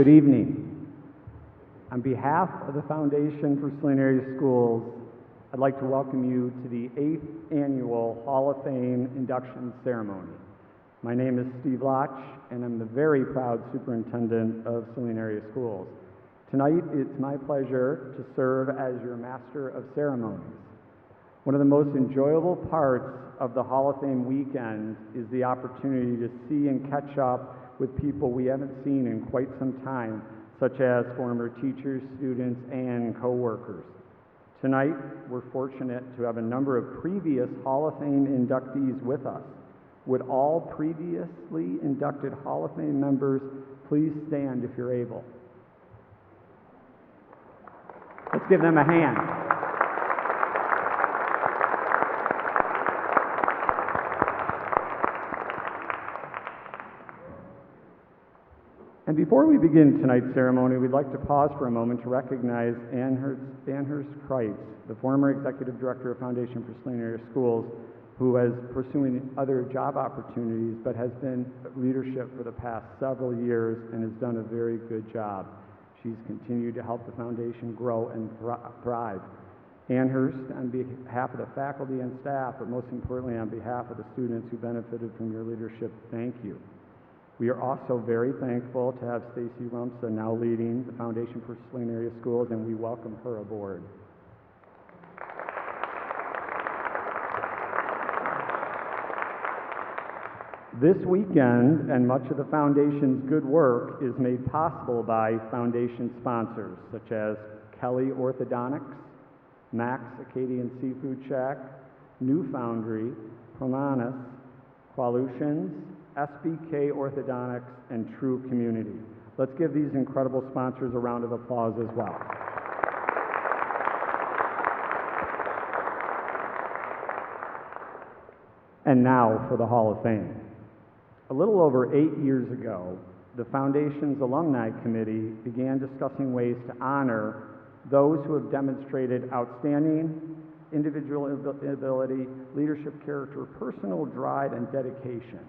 Good evening. On behalf of the Foundation for Saline Area Schools, I'd like to welcome you to the 8th Annual Hall of Fame Induction Ceremony. My name is Steve Lotch, and I'm the very proud Superintendent of Saline Area Schools. Tonight, it's my pleasure to serve as your Master of Ceremonies. One of the most enjoyable parts of the Hall of Fame weekend is the opportunity to see and catch up with people we haven't seen in quite some time, such as former teachers, students, and co-workers. Tonight, we're fortunate to have a number of previous Hall of Fame inductees with us. Would all previously inducted Hall of Fame members please stand if you're able? Let's give them a hand. And before we begin tonight's ceremony, we'd like to pause for a moment to recognize Annhurst Kreitz, the former Executive Director of Foundation for Saline Area Schools, who is pursuing other job opportunities but has been leadership for the past several years and has done a very good job. She's continued to help the foundation grow and thrive. Annhurst, on behalf of the faculty and staff, but most importantly on behalf of the students who benefited from your leadership, thank you. We are also very thankful to have Stacy Rumsa now leading the Foundation for Saline Area Schools, and we welcome her aboard. This weekend, and much of the Foundation's good work is made possible by Foundation sponsors, such as Kelly Orthodontics, Max Acadian Seafood Shack, New Foundry, Promanus, Qualutions, SBK Orthodontics, and True Community. Let's give these incredible sponsors a round of applause as well. And now for the Hall of Fame. A little over 8 years ago, the Foundation's Alumni Committee began discussing ways to honor those who have demonstrated outstanding individual ability, leadership character, personal drive, and dedication.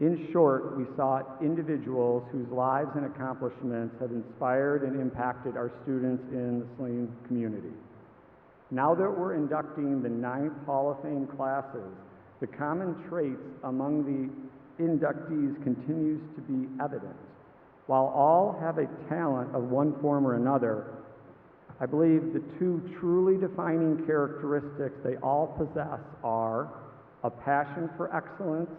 In short, we sought individuals whose lives and accomplishments have inspired and impacted our students in the Saline community. Now that we're inducting the 9th Hall of Fame classes, the common traits among the inductees continues to be evident. While all have a talent of one form or another, I believe the two truly defining characteristics they all possess are a passion for excellence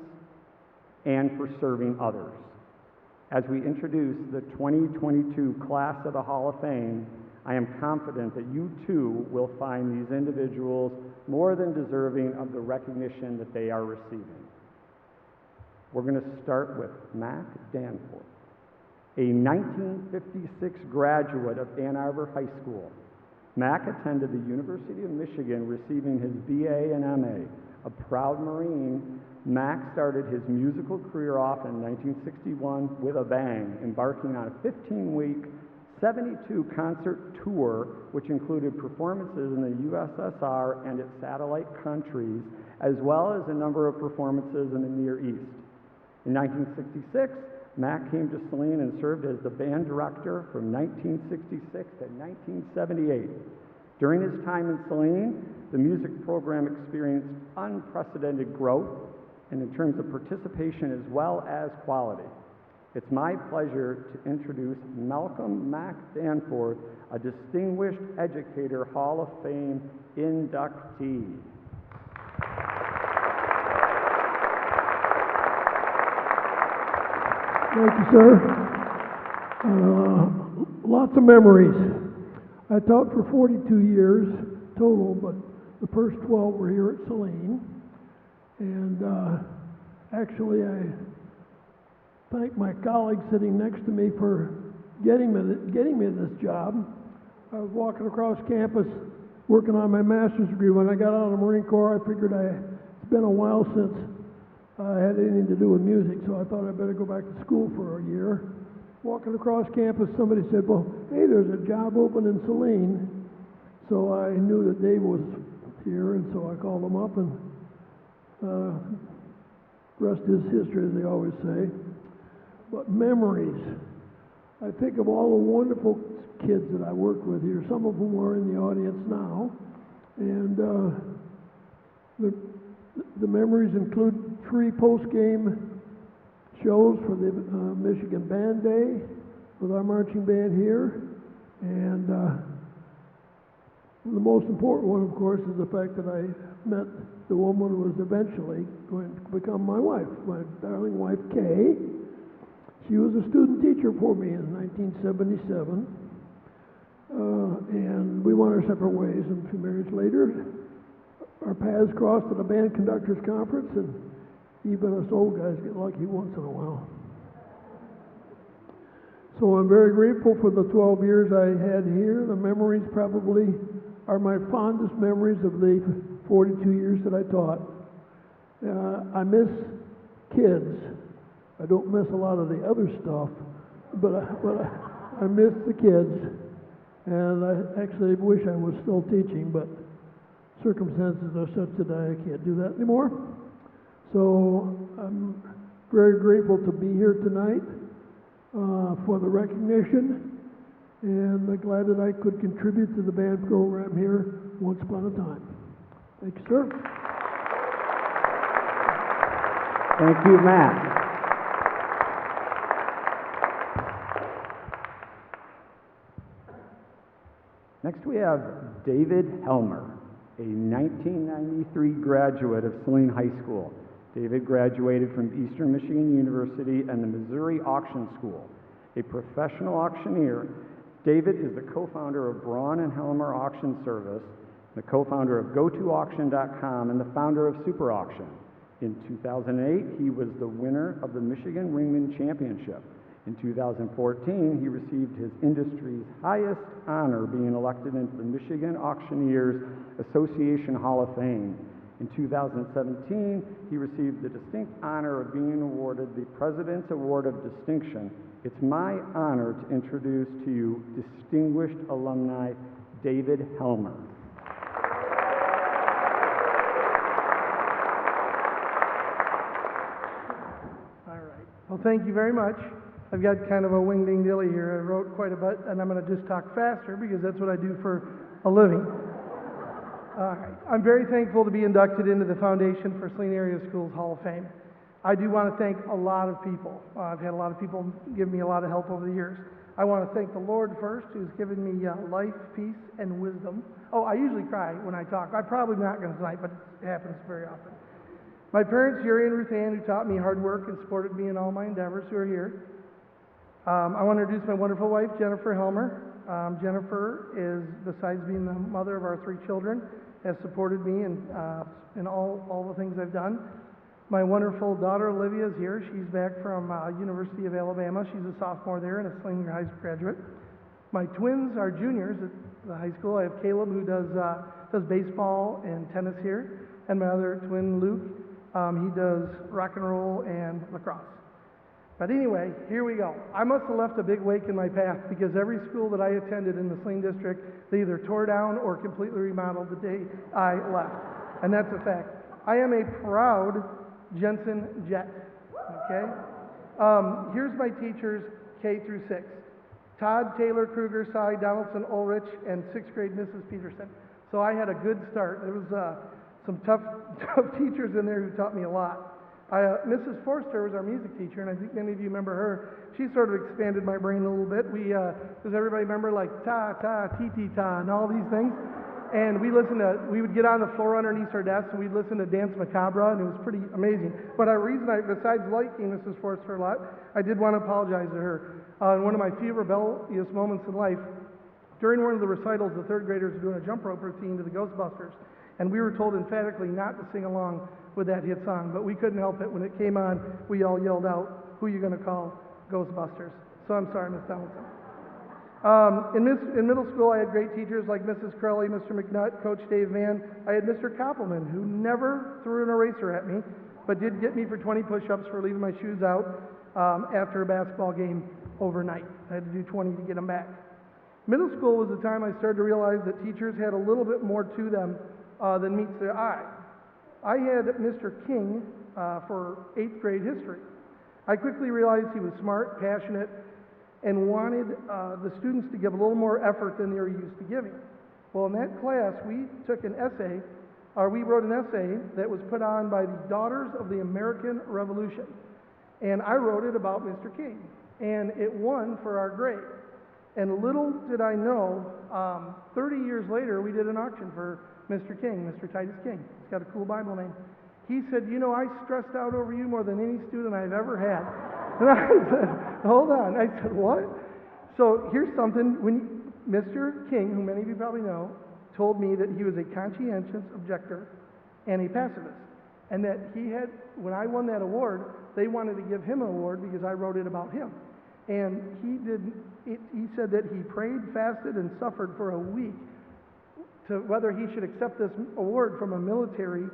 and for serving others. As we introduce the 2022 class of the Hall of Fame, I am confident that you too will find these individuals more than deserving of the recognition that they are receiving. We're going to start with Mac Danforth, a 1956 graduate of Ann Arbor High School. Mac attended the University of Michigan, receiving his BA and MA. A proud Marine, Mac started his musical career off in 1961 with a bang, embarking on a 15-week, 72-concert tour, which included performances in the USSR and its satellite countries, as well as a number of performances in the Near East. In 1966, Mac came to Saline and served as the band director from 1966 to 1978. During his time in Saline, the music program experienced unprecedented growth, and in terms of participation as well as quality. It's my pleasure to introduce Malcolm Mac Danforth, a Distinguished Educator Hall of Fame inductee. Thank you, sir. Lots of memories. I taught for 42 years total, but the first 12 were here at Saline. And actually, I thank my colleague sitting next to me for getting me this job. I was walking across campus working on my master's degree. When I got out of the Marine Corps, I figured it's been a while since I had anything to do with music, so I thought I'd better go back to school for a year. Walking across campus, somebody said, well, hey, there's a job open in Saline. So I knew that Dave was here, and so I called him up, and rest is history, as they always say. But memories. I think of all the wonderful kids that I worked with here. Some of them are in the audience now. And the memories include 3 post-game shows for the Michigan Band Day with our marching band here. And the most important one, of course, is the fact that I met the woman who was eventually going to become my wife, my darling wife, Kay. She was a student teacher for me in 1977, and we went our separate ways. And a few years later, our paths crossed at a band conductors conference, and even us old guys get lucky once in a while. So I'm very grateful for the 12 years I had here. The memories probably are my fondest memories of the 42 years that I taught. I miss kids. I don't miss a lot of the other stuff, but I miss the kids, and I actually wish I was still teaching, but circumstances are such that I can't do that anymore. So I'm very grateful to be here tonight for the recognition, and I'm glad that I could contribute to the band program here once upon a time. Thank you, sir. Thank you, Matt. Next we have David Helmer, a 1993 graduate of Saline High School. David graduated from Eastern Michigan University and the Missouri Auction School. A professional auctioneer, David is the co-founder of Braun and Helmer Auction Service, the co-founder of GoToAuction.com, and the founder of Super Auction. In 2008, he was the winner of the Michigan Ringman Championship. In 2014, he received his industry's highest honor, being elected into the Michigan Auctioneers Association Hall of Fame. In 2017, he received the distinct honor of being awarded the President's Award of Distinction. It's my honor to introduce to you distinguished alumni David Helmer. All right. Well, thank you very much. I've got kind of a wing-ding-dilly here. I wrote quite a bit, and I'm going to just talk faster because that's what I do for a living. All right. I'm very thankful to be inducted into the Foundation for Saline Area Schools Hall of Fame. I do want to thank a lot of people. I've had a lot of people give me a lot of help over the years. I want to thank the Lord first, who's given me life, peace, and wisdom. Oh, I usually cry when I talk. I'm probably not going to tonight, but it happens very often. My parents, Jerry and Ruth Ann, who taught me hard work and supported me in all my endeavors, who are here. I want to introduce my wonderful wife, Jennifer Helmer. Jennifer is, besides being the mother of our 3 children, has supported me in all the things I've done. My wonderful daughter, Olivia, is here. She's back from University of Alabama. She's a sophomore there and a Saline High School graduate. My twins are juniors at the high school. I have Caleb, who does baseball and tennis here, and my other twin, Luke. He does rock and roll and lacrosse. But anyway, here we go. I must have left a big wake in my path because every school that I attended in the Saline district, they either tore down or completely remodeled the day I left. And that's a fact. I am a proud Jensen Jet, okay? Here's my teachers, K through 6. Todd, Taylor, Kruger, Cy, Donaldson, Ulrich, and 6th grade Mrs. Peterson. So I had a good start. There was some tough teachers in there who taught me a lot. Mrs. Forster was our music teacher, and I think many of you remember her. She sort of expanded my brain a little bit. Does everybody remember like ta, ta, ti, and all these things? And we would get on the floor underneath our desks, and we'd listen to Dance Macabre, and it was pretty amazing. But besides liking Mrs. Forster a lot, I did want to apologize to her. In one of my few rebellious moments in life, during one of the recitals, the 3rd graders were doing a jump rope routine to the Ghostbusters. And we were told emphatically not to sing along with that hit song, but we couldn't help it. When it came on, we all yelled out, "Who are you going to call? Ghostbusters." So I'm sorry, Miss Donaldson. In middle school, I had great teachers like Mrs. Crowley, Mr. McNutt, Coach Dave Vann. I had Mr. Koppelman, who never threw an eraser at me, but did get me for 20 push-ups for leaving my shoes out after a basketball game overnight. I had to do 20 to get them back. Middle school was the time I started to realize that teachers had a little bit more to them than meets the eye. I had Mr. King for 8th grade history. I quickly realized he was smart, passionate, and wanted the students to give a little more effort than they were used to giving. Well, in that class, we took an essay, or we wrote an essay that was put on by the Daughters of the American Revolution. And I wrote it about Mr. King, and it won for our grade. And little did I know, 30 years later, we did an auction for Mr. King, Mr. Titus King. He's got a cool Bible name. He said, you know, I stressed out over you more than any student I've ever had. And I said, hold on. I said, what? So here's something. When Mr. King, who many of you probably know, told me that he was a conscientious objector and a pacifist. And that he had, when I won that award, they wanted to give him an award because I wrote it about him. And he said that he prayed, fasted, and suffered for a week to whether he should accept this award from a military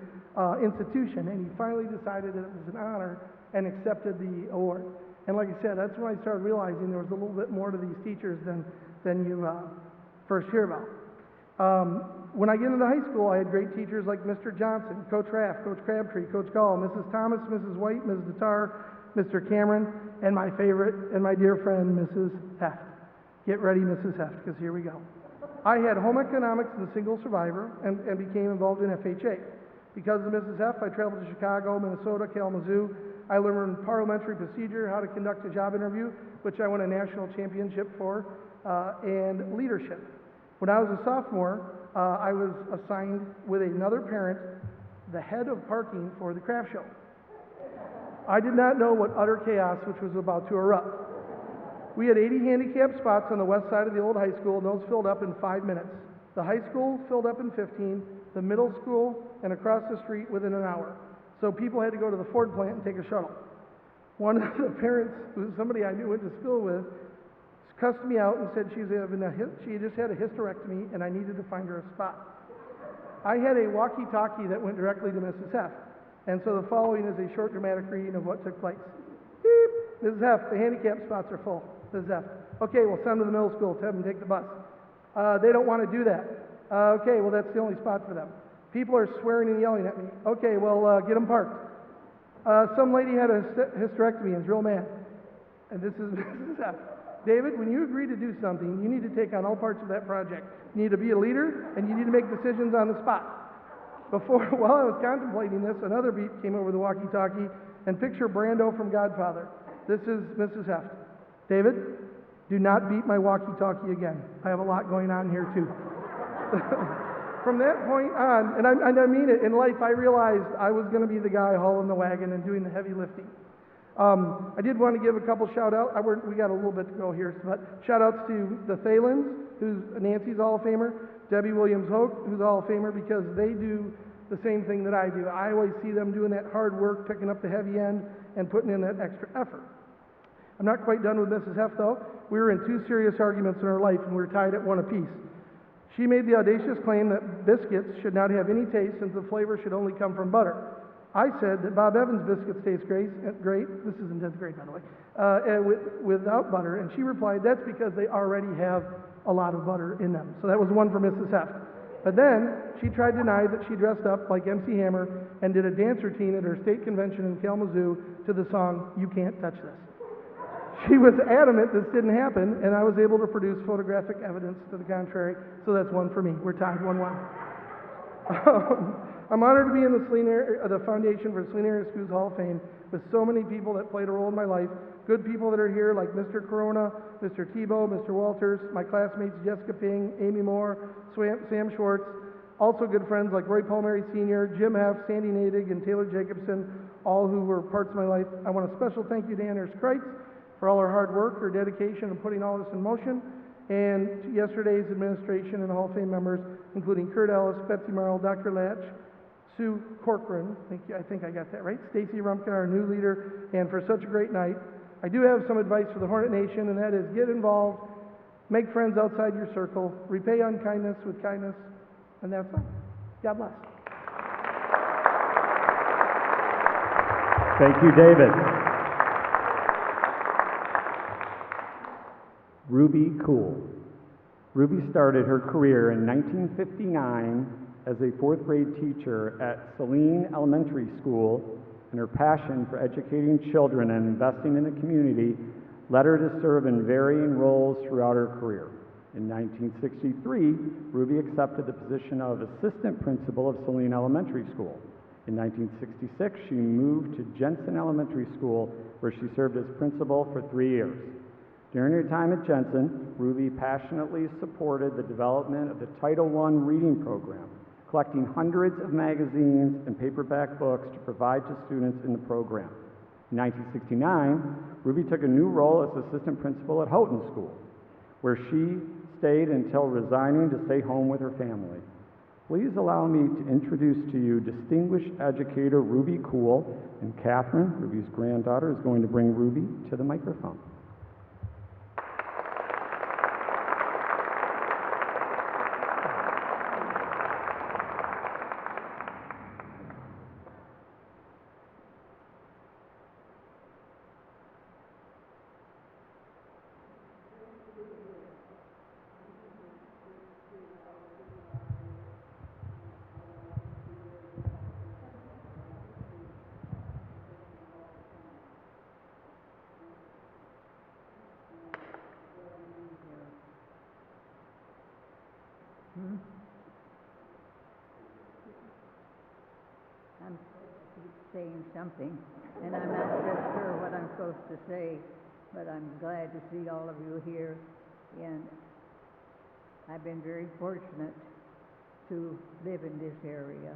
institution. And he finally decided that it was an honor and accepted the award. And like I said, that's when I started realizing there was a little bit more to these teachers than you first hear about. When I get into high school, I had great teachers like Mr. Johnson, Coach Raff, Coach Crabtree, Coach Gall, Mrs. Thomas, Mrs. White, Mrs. Tatar, Mr. Cameron, and my favorite and my dear friend, Mrs. Heft. Get ready, Mrs. Heft, because here we go. I had home economics and single survivor and became involved in FHA. Because of Mrs. Heft, I traveled to Chicago, Minnesota, Kalamazoo. I learned parliamentary procedure, how to conduct a job interview, which I won a national championship for, and leadership. When I was a sophomore, I was assigned with another parent the head of parking for the craft show. I did not know what utter chaos which was about to erupt. We had 80 handicapped spots on the west side of the old high school, and those filled up in 5 minutes. The high school filled up in 15, the middle school, and across the street within an hour. So people had to go to the Ford plant and take a shuttle. One of the parents, who was somebody I knew went to school with, cussed me out and said she just had a hysterectomy and I needed to find her a spot. I had a walkie-talkie that went directly to Mrs. Heft. And so the following is a short dramatic reading of what took place. Beep! Mrs. Heft, the handicap spots are full. Mrs. Heft, okay, we'll send them to the middle school, have them take the bus. They don't want to do that. Okay, well that's the only spot for them. People are swearing and yelling at me. Okay, well get them parked. Some lady had a hysterectomy and is real mad. And this is Mrs. Heft. David, when you agree to do something, you need to take on all parts of that project. You need to be a leader, and you need to make decisions on the spot. While I was contemplating this, another beep came over the walkie-talkie, and picture Brando from Godfather. This is Mrs. Heft. David, do not beep my walkie-talkie again. I have a lot going on here, too. From that point on, and I mean it, in life I realized I was going to be the guy hauling the wagon and doing the heavy lifting. I did want to give a couple shout-outs. We got a little bit to go here, but shout-outs to the Thalins, who's Nancy's Hall of Famer, Debbie Williams-Hoke, who's a Hall of Famer, because they do the same thing that I do. I always see them doing that hard work, picking up the heavy end, and putting in that extra effort. I'm not quite done with Mrs. Heft, though. We were in 2 serious arguments in our life, and we were tied at 1 apiece. She made the audacious claim that biscuits should not have any taste since the flavor should only come from butter. I said that Bob Evans biscuits taste great. This is in 10th grade, by the way, without butter. And she replied, that's because they already have a lot of butter in them. So that was 1 for Mrs. Heft. But then she tried to deny that she dressed up like MC Hammer and did a dance routine at her state convention in Kalamazoo to the song, You Can't Touch This. She was adamant this didn't happen, and I was able to produce photographic evidence to the contrary. So that's 1 for me. We're tied 1-1. I'm honored to be in the Foundation for Saline Area Schools Hall of Fame with so many people that played a role in my life. Good people that are here like Mr. Corona, Mr. Tebow, Mr. Walters, my classmates Jessica Ping, Amy Moore, Sam Schwartz. Also good friends like Roy Palmieri Sr., Jim Heff, Sandy Nadig, and Taylor Jacobson, all who were parts of my life. I want a special thank you to Ann Kreitz for all her hard work, her dedication in putting all this in motion, and to yesterday's administration and Hall of Fame members, including Kurt Ellis, Betsy Merrill, Dr. Latch, Sue Corcoran, I think I got that right, Stacy Rumpkin, our new leader, and for such a great night. I do have some advice for the Hornet Nation, and that is get involved, make friends outside your circle, repay unkindness with kindness, and that's all. God bless. Thank you, David. Ruby Cool. Ruby started her career in 1959 as a 4th grade teacher at Saline Elementary School, and her passion for educating children and investing in the community led her to serve in varying roles throughout her career. In 1963, Ruby accepted the position of assistant principal of Saline Elementary School. In 1966, she moved to Jensen Elementary School, where she served as principal for 3 years. During her time at Jensen, Ruby passionately supported the development of the Title I reading program, collecting hundreds of magazines and paperback books to provide to students in the program. In 1969, Ruby took a new role as assistant principal at Houghton School, where she stayed until resigning to stay home with her family. Please allow me to introduce to you distinguished educator Ruby Cool, and Catherine, Ruby's granddaughter, is going to bring Ruby to the microphone. I'm supposed to keep saying something, and I'm not just sure what I'm supposed to say, but I'm glad to see all of you here, and I've been very fortunate to live in this area.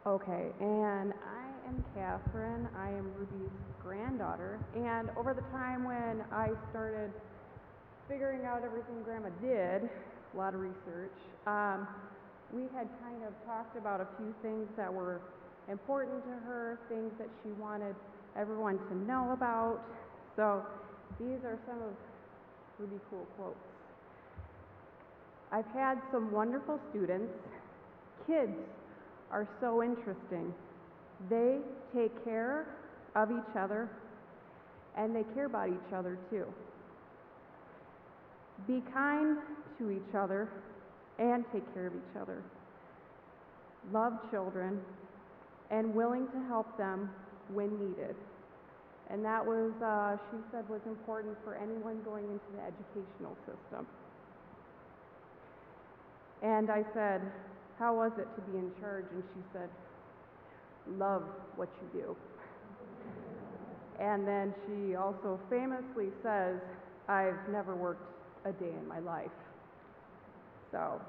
Okay, and I am Catherine. I am Ruby's granddaughter, and over the time when I started figuring out everything Grandma did, a lot of research, we had kind of talked about a few things that were important to her, things that she wanted everyone to know about. So these are some of Ruby Cool quotes. I've had some wonderful students. Kids are so interesting. They take care of each other, and they care about each other too. Be kind to each other and take care of each other. Love children and willing to help them when needed. And that was, she said, was important for anyone going into the educational system. And I said, how was it to be in charge? And she said, love what you do. And then she also famously says, I've never worked a day in my life. So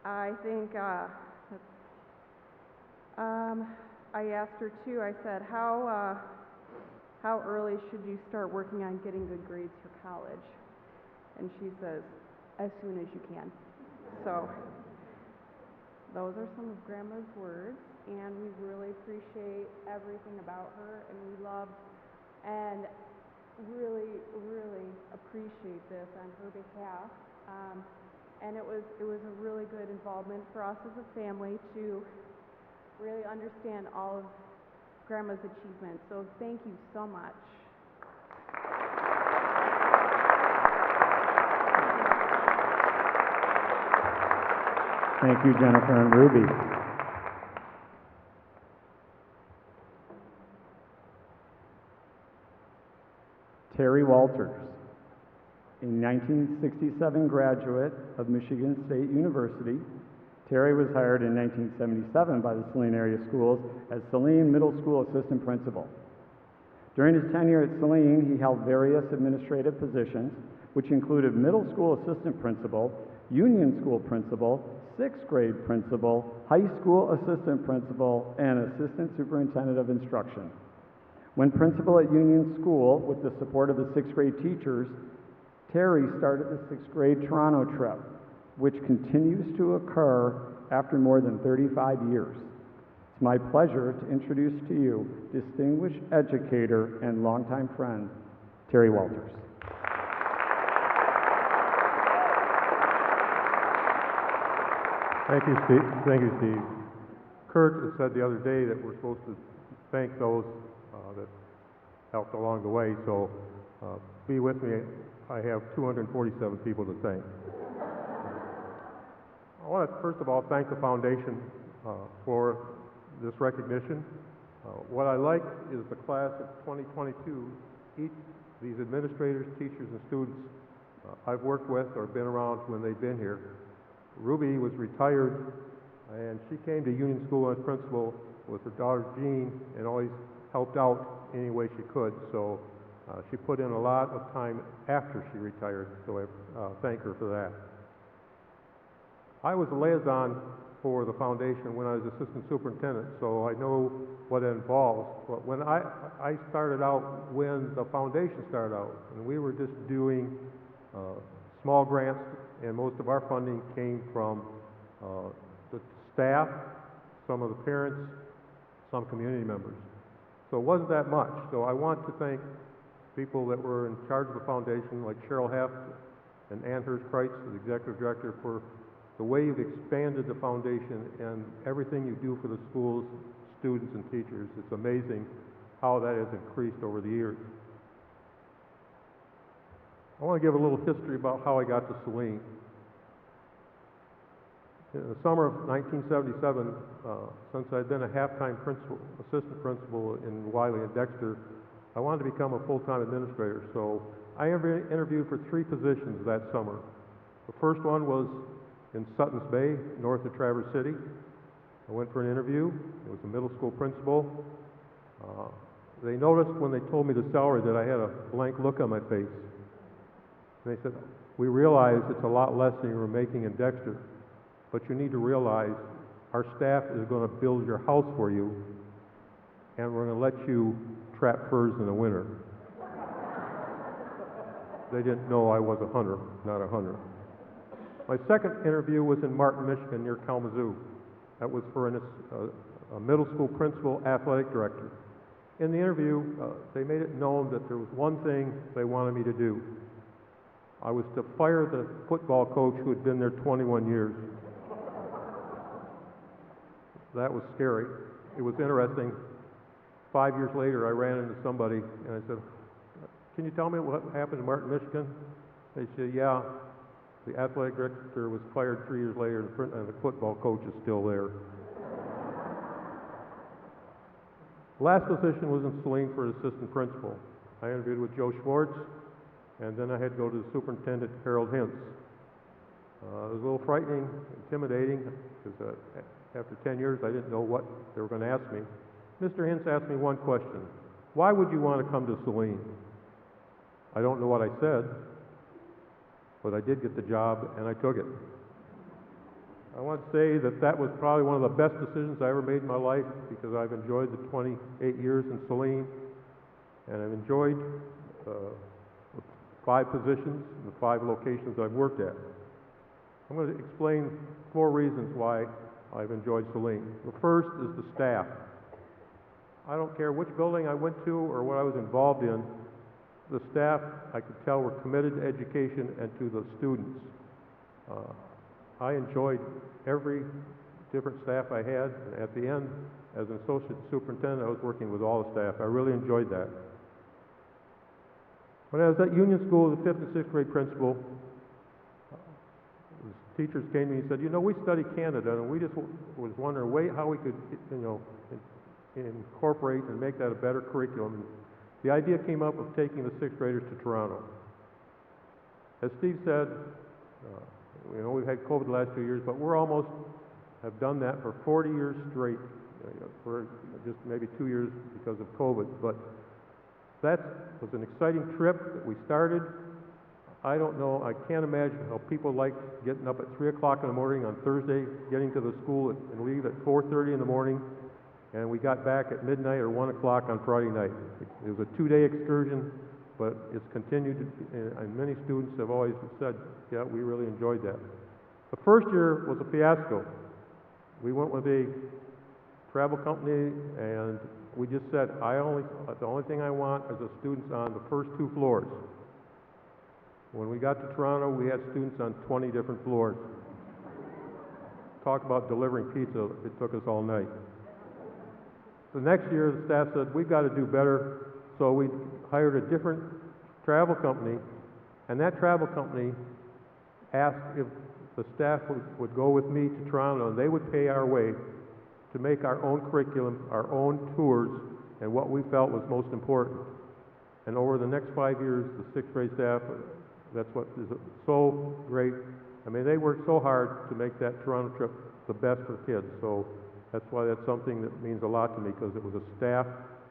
I think I asked her too, I said, how early should you start working on getting good grades for college? And she says, as soon as you can. So those are some of Grandma's words, and we really appreciate everything about her, and we love and really, really appreciate this on her behalf. And it was a really good involvement for us as a family to really understand all of Grandma's achievements. So thank you so much. Thank you, Jennifer and Ruby. Terry Walters, a 1967 graduate of Michigan State University. Terry was hired in 1977 by the Saline area schools as Saline Middle School Assistant Principal. During his tenure at Saline, he held various administrative positions, which included Middle School Assistant Principal, Union School Principal, 6th grade Principal, High School Assistant Principal, and Assistant Superintendent of Instruction. When principal at Union School, with the support of the 6th grade teachers, Terry started the 6th grade Toronto trip, which continues to occur after more than 35 years. It's my pleasure to introduce to you distinguished educator and longtime friend, Terry Walters. Thank you, Steve. Thank you, Steve. Kurt said the other day that we're supposed to thank those that helped along the way, so be with me. I have 247 people to thank. I want to first of all thank the foundation for this recognition. What I like is the class of 2022, these administrators, teachers, and students I've worked with or been around when they've been here. Ruby was retired, and she came to Union School as principal with her daughter Jean and always helped out any way she could. So she put in a lot of time after she retired, so I thank her for that. I was a liaison for the foundation when I was assistant superintendent, so I know what it involves. But when I started out when the foundation started out, and we were just doing small grants, and most of our funding came from the staff, some of the parents, some community members. So it wasn't that much. So I want to thank people that were in charge of the foundation, like Cheryl Heft and Ann Hurst-Kreitz, the executive director, for the way you've expanded the foundation and everything you do for the schools, students, and teachers. It's amazing how that has increased over the years. I want to give a little history about how I got to Saline. In the summer of 1977, since I'd been a half-time assistant principal in Wiley and Dexter, I wanted to become a full-time administrator. So I interviewed for 3 positions that summer. The first one was in Suttons Bay, north of Traverse City. I went for an interview. It was a middle school principal. They noticed when they told me the salary that I had a blank look on my face. And they said, "We realize it's a lot less than you were making in Dexter, but you need to realize our staff is going to build your house for you, and we're going to let you trap furs in the winter." They didn't know I was a hunter, not a hunter. My second interview was in Martin, Michigan, near Kalamazoo. That was for a middle school principal, athletic director. In the interview, they made it known that there was one thing they wanted me to do. I was to fire the football coach who had been there 21 years. That was scary. It was interesting. 5 years later, I ran into somebody and I said, "Can you tell me what happened in Martin, Michigan?" They said, "Yeah, the athletic director was fired 3 years later and the football coach is still there." The last position was in Saline for assistant principal. I interviewed with Joe Schwartz, and then I had to go to the superintendent, Harold Hintz. It was a little frightening, intimidating, because after 10 years I didn't know what they were going to ask me. Mr. Hintz asked me one question: "Why would you want to come to Saline?" I don't know what I said, but I did get the job and I took it. I want to say that that was probably one of the best decisions I ever made in my life, because I've enjoyed the 28 years in Saline, and I've enjoyed the 5 positions and the 5 locations I've worked at. I'm going to explain 4 reasons why I've enjoyed Saline. The first is the staff. I don't care which building I went to or what I was involved in, the staff, I could tell, were committed to education and to the students. I enjoyed every different staff I had, and at the end, as an associate superintendent, I was working with all the staff. I really enjoyed that. When I was at Union School as a 5th and 6th grade principal, the teachers came to me and said, "You know, we study Canada, and we just was wondering how we could, incorporate and make that a better curriculum." The idea came up of taking the 6th graders to Toronto. As Steve said, we've had COVID the last 2 years, but we're almost have done that for 40 years straight, for just maybe 2 years because of COVID. But that was an exciting trip that we started. I don't know, I can't imagine how people like getting up at 3 o'clock in the morning on Thursday, getting to the school and leave at 4:30 in the morning, and we got back at midnight or 1 o'clock on Friday night. It was a 2-day excursion, but it's continued, and many students have always said, yeah, we really enjoyed that. The first year was a fiasco. We went with a travel company, and we just said, the only thing I want is the students on the first 2 floors. When we got to Toronto, we had students on 20 different floors. Talk about delivering pizza, it took us all night. The next year, the staff said, we've got to do better, so we hired a different travel company, and that travel company asked if the staff would go with me to Toronto, and they would pay our way to make our own curriculum, our own tours, and what we felt was most important. And over the next 5 years, the sixth grade staff, that's what is so great. I mean, they worked so hard to make that Toronto trip the best for kids. So that's why that's something that means a lot to me, because it was a staff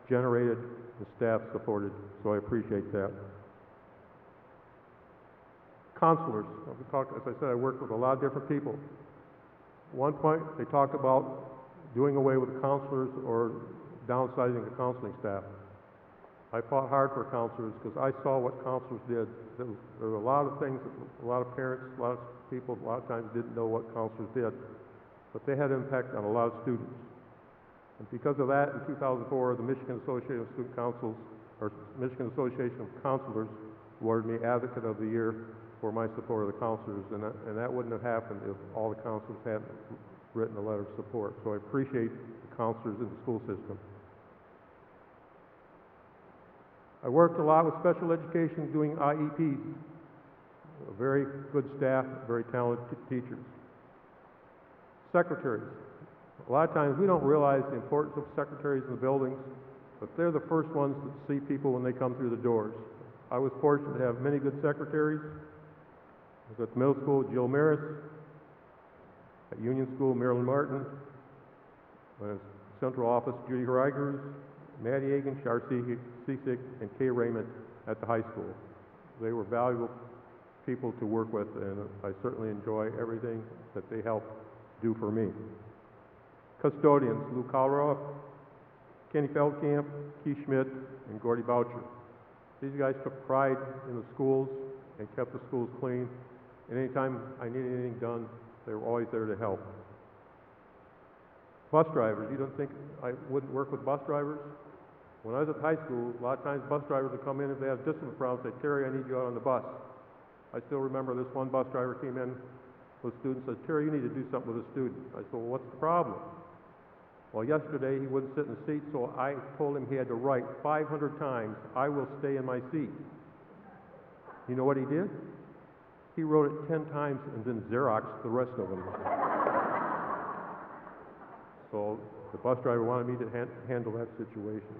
generated and staff supported. So I appreciate that. Counselors. As I said, I worked with a lot of different people. At one point, they talked about doing away with the counselors or downsizing the counseling staff. I fought hard for counselors because I saw what counselors did. There were a lot of things that a lot of parents, a lot of people, a lot of times didn't know what counselors did, but they had impact on a lot of students. And because of that, in 2004, the Michigan Association of Student Councils, or Michigan Association of Counselors, awarded me Advocate of the Year for my support of the counselors, and that wouldn't have happened if all the counselors hadn't written a letter of support. So I appreciate the counselors in the school system. I worked a lot with special education doing IEPs. A very good staff, very talented teachers. Secretaries. A lot of times we don't realize the importance of secretaries in the buildings, but they're the first ones that see people when they come through the doors. I was fortunate to have many good secretaries. I was at the middle school, Jill Maris. At Union School, Marilyn Martin. At Central Office, Judy Hreigers, Maddie Egan, Char Seasick, and Kay Raymond at the high school. They were valuable people to work with, and I certainly enjoy everything that they help do for me. Custodians, Lou Colroff, Kenny Feldkamp, Keith Schmidt, and Gordy Boucher. These guys took pride in the schools and kept the schools clean, and anytime I needed anything done, they were always there to help. Bus drivers, you don't think I wouldn't work with bus drivers? When I was at high school, a lot of times bus drivers would come in if they had discipline problems, say, Terry, I need you out on the bus. I still remember this one bus driver came in with students and said, Terry, you need to do something with a student. I said, well, what's the problem? Well, yesterday he wouldn't sit in the seat, so I told him he had to write 500 times, I will stay in my seat. You know what he did? He wrote it 10 times and then Xeroxed the rest of them. So the bus driver wanted me to handle that situation.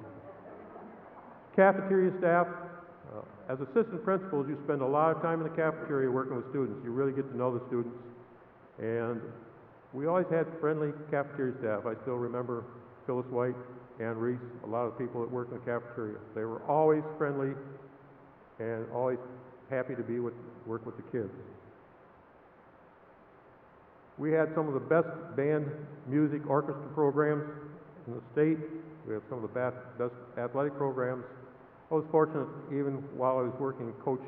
Cafeteria staff. As assistant principals, you spend a lot of time in the cafeteria working with students. You really get to know the students. And we always had friendly cafeteria staff. I still remember Phyllis White, Ann Reese, a lot of people that worked in the cafeteria. They were always friendly and always happy to work with the kids. We had some of the best band, music, orchestra programs in the state. We had some of the best athletic programs. I was fortunate, even while I was working, coach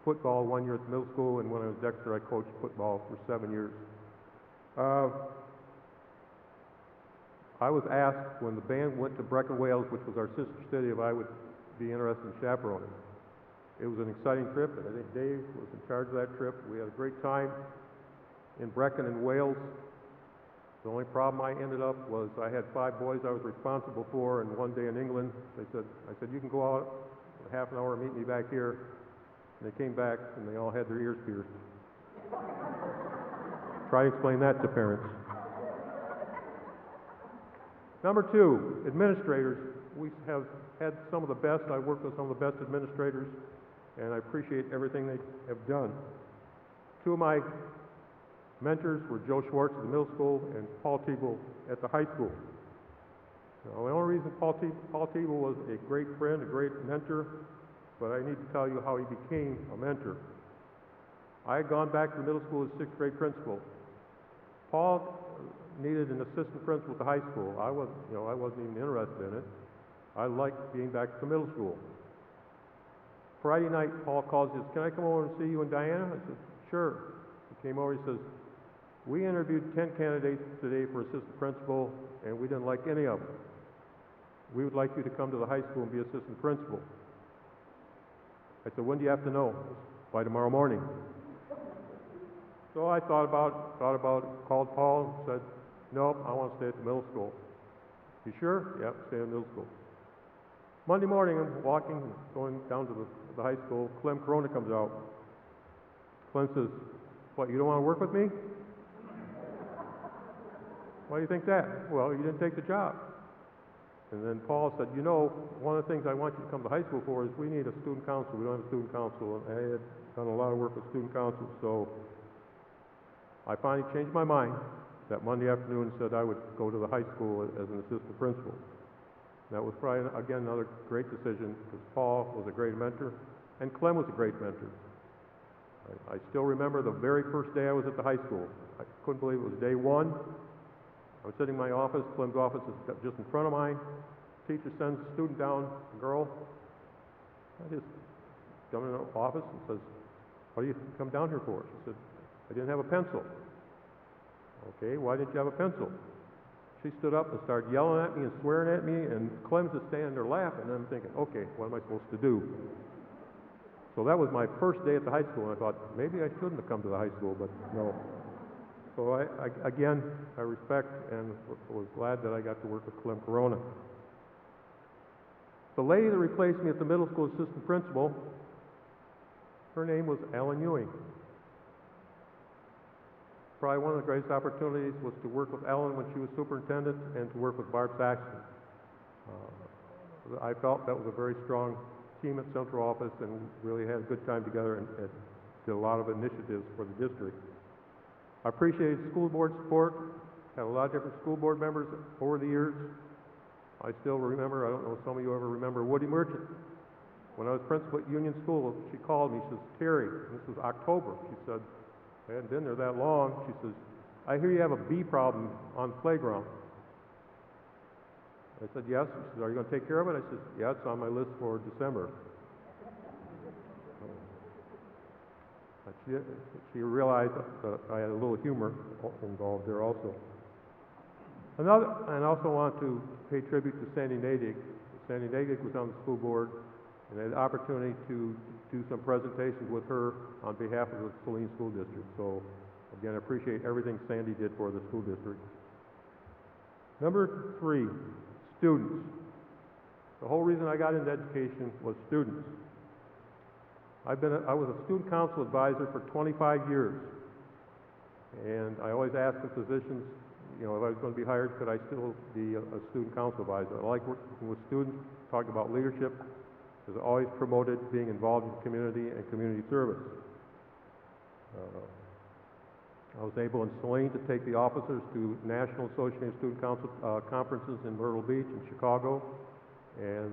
football 1 year at the middle school, and when I was Dexter, I coached football for 7 years. I was asked when the band went to Brecon, Wales, which was our sister city, if I would be interested in chaperoning. It was an exciting trip, and I think Dave was in charge of that trip. We had a great time in Brecon in Wales. The only problem I ended up was I had 5 boys I was responsible for, and one day in England, I said, you can go out for half an hour and meet me back here. And they came back, and they all had their ears pierced. Try to explain that to parents. Number 2, administrators. We have had some of the best. I worked with some of the best administrators, and I appreciate everything they have done. 2 of my mentors were Joe Schwartz at the middle school and Paul Teeble at the high school. Now, the only reason Paul Teeble was a great friend, a great mentor, but I need to tell you how he became a mentor. I had gone back to the middle school as 6th grade principal. Paul needed an assistant principal at the high school. I wasn't even interested in it. I liked being back at the middle school. Friday night, Paul calls and says, can I come over and see you and Diana? I said, sure. He came over, he says, we interviewed 10 candidates today for assistant principal, and we didn't like any of them. We would like you to come to the high school and be assistant principal. I said, when do you have to know? By tomorrow morning. So I thought about it, called Paul, and said, nope, I want to stay at the middle school. You sure? Yep, stay in middle school. Monday morning, I'm walking, going down to the high school. Clem Corona comes out. Clem says, what, you don't want to work with me? Why do you think that? Well, you didn't take the job. And then Paul said, you know, one of the things I want you to come to high school for is we need a student council. We don't have a student council. And I had done a lot of work with student councils, so I finally changed my mind that Monday afternoon and said I would go to the high school as an assistant principal. That was probably, again, another great decision because Paul was a great mentor and Clem was a great mentor. I still remember the very first day I was at the high school. I couldn't believe it was day one. I was sitting in my office. Clem's office is just in front of mine. Teacher sends a student down, a girl. I just come in the office and says, what do you come down here for? She said, I didn't have a pencil. Okay, why didn't you have a pencil? She stood up and started yelling at me and swearing at me, and Clem's just standing there laughing, and I'm thinking, okay, what am I supposed to do? So that was my first day at the high school, and I thought, maybe I shouldn't have come to the high school, but no. So I respect and was glad that I got to work with Clem Corona. The lady that replaced me at the middle school assistant principal, her name was Ellen Ewing. Probably one of the greatest opportunities was to work with Ellen when she was superintendent and to work with Barb Saxton. I felt that was a very strong team at central office and really had a good time together and did a lot of initiatives for the district. I appreciated school board support, had a lot of different school board members over the years. I still remember, I don't know if some of you ever remember Woody Merchant. When I was principal at Union School, she called me, she says, Terry, this was October, she said, I hadn't been there that long. She says, I hear you have a bee problem on the playground. I said, yes. She said, are you going to take care of it? I said, yeah, it's on my list for December. But she realized that I had a little humor involved there also. And I also want to pay tribute to Sandy Nadig. Sandy Nadig was on the school board, and I had the opportunity to do some presentations with her on behalf of the Saline School District. So, again, I appreciate everything Sandy did for the school district. Number 3, students. The whole reason I got into education was students. I was a student council advisor for 25 years, and I always asked the physicians, you know, if I was going to be hired, could I still be a student council advisor? I like working with students, talking about leadership, because I always promoted being involved in the community and community service. I was able in Saline to take the officers to National Association of Student Council conferences in Myrtle Beach and Chicago and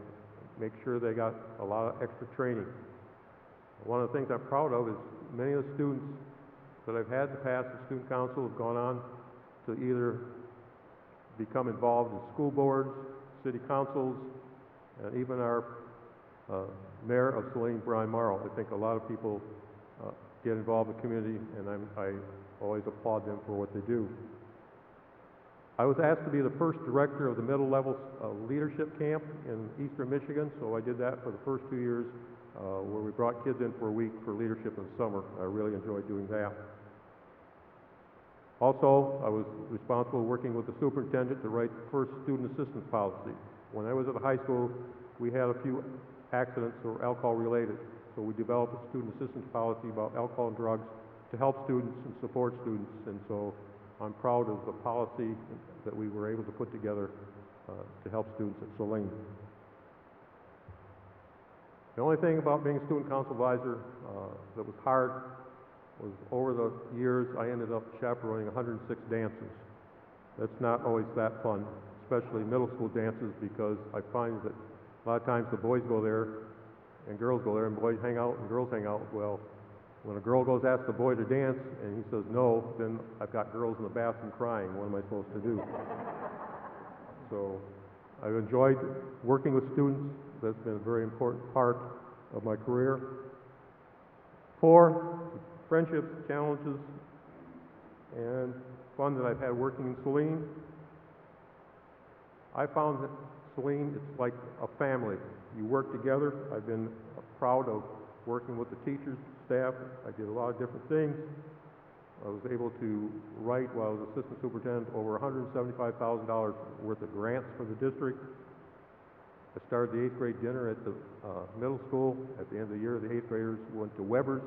make sure they got a lot of extra training. One of the things I'm proud of is many of the students that I've had in the past in student council have gone on to either become involved in school boards, city councils, and even our mayor of Saline, Brian Morrow. I think a lot of people get involved in the community, and I always applaud them for what they do. I was asked to be the first director of the middle level leadership camp in eastern Michigan, so I did that for the first 2 years, where we brought kids in for a week for leadership in the summer. I really enjoyed doing that. Also, I was responsible working with the superintendent to write the first student assistance policy. When I was at the high school, we had a few accidents that were alcohol related, so we developed a student assistance policy about alcohol and drugs to help students and support students, and so I'm proud of the policy that we were able to put together to help students at Saline. The only thing about being a student council advisor that was hard was over the years I ended up chaperoning 106 dances. That's not always that fun, especially middle school dances, because I find that a lot of times the boys go there and girls go there and boys hang out and girls hang out. Well, when a girl goes to ask a boy to dance and he says no, then I've got girls in the bathroom crying. What am I supposed to do? So I've enjoyed working with students. That's been a very important part of my career. 4, friendships, challenges, and fun that I've had working in Saline. I found that Saline, it's like a family. You work together. I've been proud of working with the teachers, staff. I did a lot of different things. I was able to write, while I was assistant superintendent, over $175,000 worth of grants for the district. I started the 8th grade dinner at the middle school. At the end of the year, the 8th graders went to Weber's.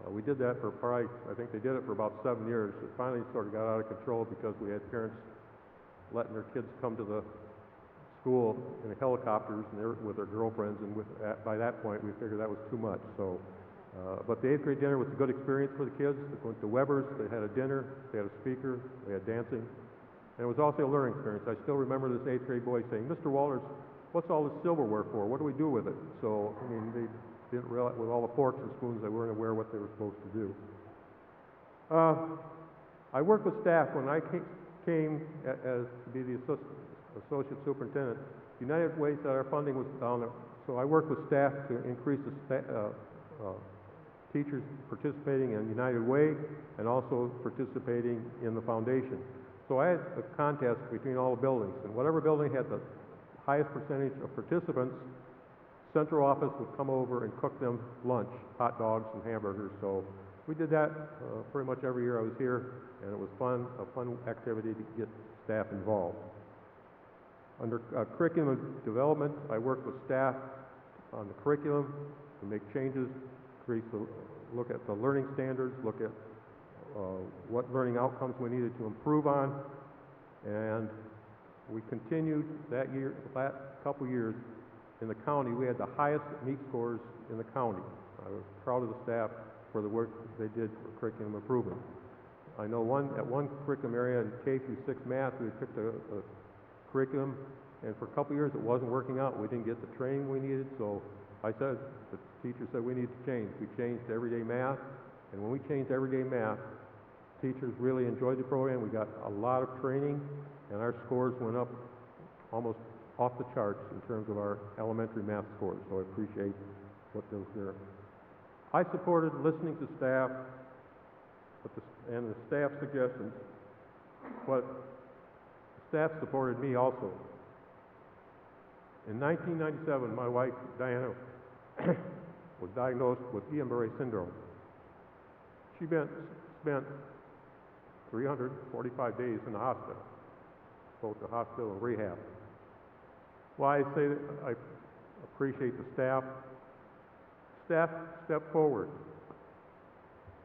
We did that for probably, I think they did it for about 7 years. It finally sort of got out of control because we had parents letting their kids come to the school in helicopters and with their girlfriends, and by that point we figured that was too much. So, but the 8th grade dinner was a good experience for the kids. They went to Weber's, they had a dinner, they had a speaker, they had dancing, and it was also a learning experience. I still remember this 8th grade boy saying, "Mr. Walters, what's all this silverware for? What do we do with it?" So, I mean, they didn't realize, with all the forks and spoons, they weren't aware what they were supposed to do. I worked with staff when I came as to be the associate superintendent. United Way said our funding was down, so I worked with staff to increase the teachers participating in United Way and also participating in the foundation. So I had a contest between all the buildings, and whatever building had the highest percentage of participants, central office would come over and cook them lunch, hot dogs and hamburgers. So we did that pretty much every year I was here, and it was a fun activity to get staff involved. Under curriculum development, I worked with staff on the curriculum to make changes, look at the learning standards, look at what learning outcomes we needed to improve on, and we continued that year, the last couple years in the county. We had the highest NEAT scores in the county. I was proud of the staff for the work they did for curriculum improvement. I know at one curriculum area in K through 6 math, we picked a curriculum, and for a couple years it wasn't working out. We didn't get the training we needed, so the teacher said we need to change. We changed to everyday math, and when we changed to everyday math, teachers really enjoyed the program. We got a lot of training, and our scores went up almost off the charts in terms of our elementary math scores, so I appreciate what those there. I supported listening to staff and the staff suggestions, but staff supported me also. In 1997, my wife, Diana, was diagnosed with Guillain-Barré syndrome. She spent 345 days in the hospital, both the hospital and rehab. Why I say that I appreciate the staff. Staff stepped forward.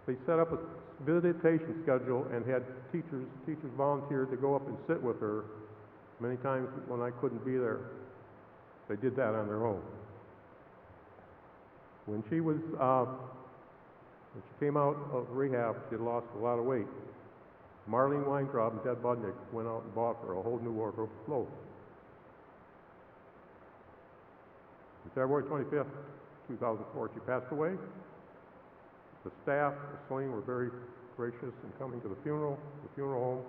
They set up a visitation schedule and had teachers volunteer to go up and sit with her many times when I couldn't be there. They did that on their own. When she came out of rehab, she had lost a lot of weight. Marlene Weintraub and Ted Budnick went out and bought her a whole new wardrobe of clothes. On February 25th, 2004, she passed away. The staff of Saline were very gracious in coming to the funeral home.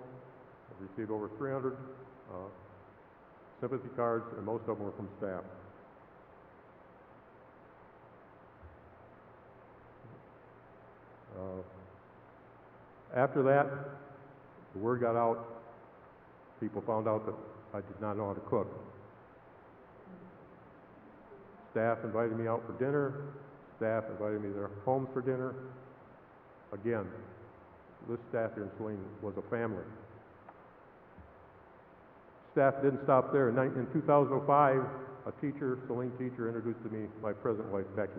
I received over 300 sympathy cards, and most of them were from staff. After that, the word got out. People found out that I did not know how to cook. Staff invited me out for dinner. Staff invited me to their homes for dinner. Again, this staff here in Saline was a family. Staff didn't stop there. In 2005, a Saline teacher, introduced to me my present wife, Becky.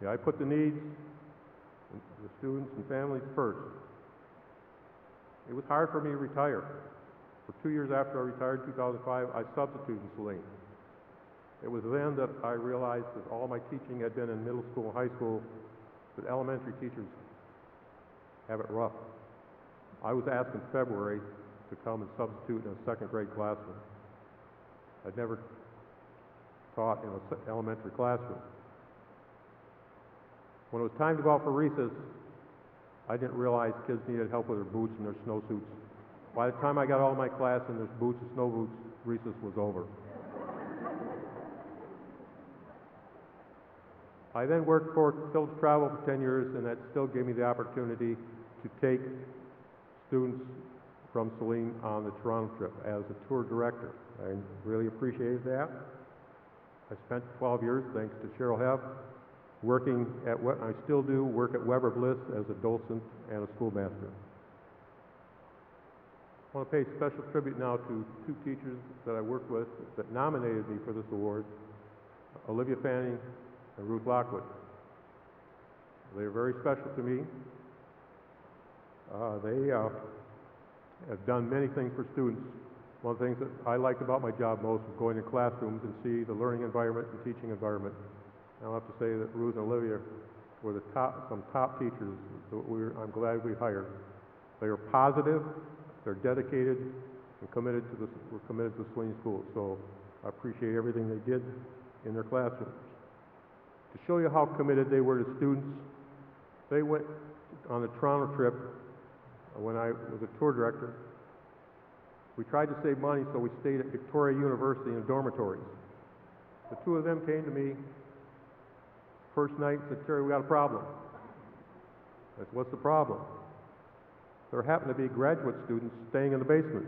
Yeah, I put the needs of the students and families first. It was hard for me to retire. For 2 years after I retired in 2005, I substituted in Saline. It was then that I realized that all my teaching had been in middle school and high school, that elementary teachers have it rough. I was asked in February to come and substitute in a 2nd grade classroom. I'd never taught in an elementary classroom. When it was time to go out for recess, I didn't realize kids needed help with their boots and their snowsuits. By the time I got all my class in their boots and snow boots, recess was over. I then worked for Phillips Travel for 10 years, and that still gave me the opportunity to take students from Saline on the Toronto trip as a tour director. I really appreciated that. I spent 12 years, thanks to Cheryl Hev, working at what I still do, work at Weber Bliss as a docent and a schoolmaster. I want to pay special tribute now to 2 teachers that I worked with that nominated me for this award, Olivia Fanning and Ruth Lockwood. They are very special to me. have done many things for students. One of the things that I liked about my job most was going to classrooms and see the learning environment and teaching environment. And I'll have to say that Ruth and Olivia were some top teachers that I'm glad we hired. They are positive, they're dedicated, and were committed to Saline Schools. So I appreciate everything they did in their classrooms. To show you how committed they were to students, they went on a Toronto trip when I was a tour director. We tried to save money, so we stayed at Victoria University in dormitories. The two of them came to me first night and said, "Terry, we got a problem." I said, "What's the problem?" There happened to be graduate students staying in the basement.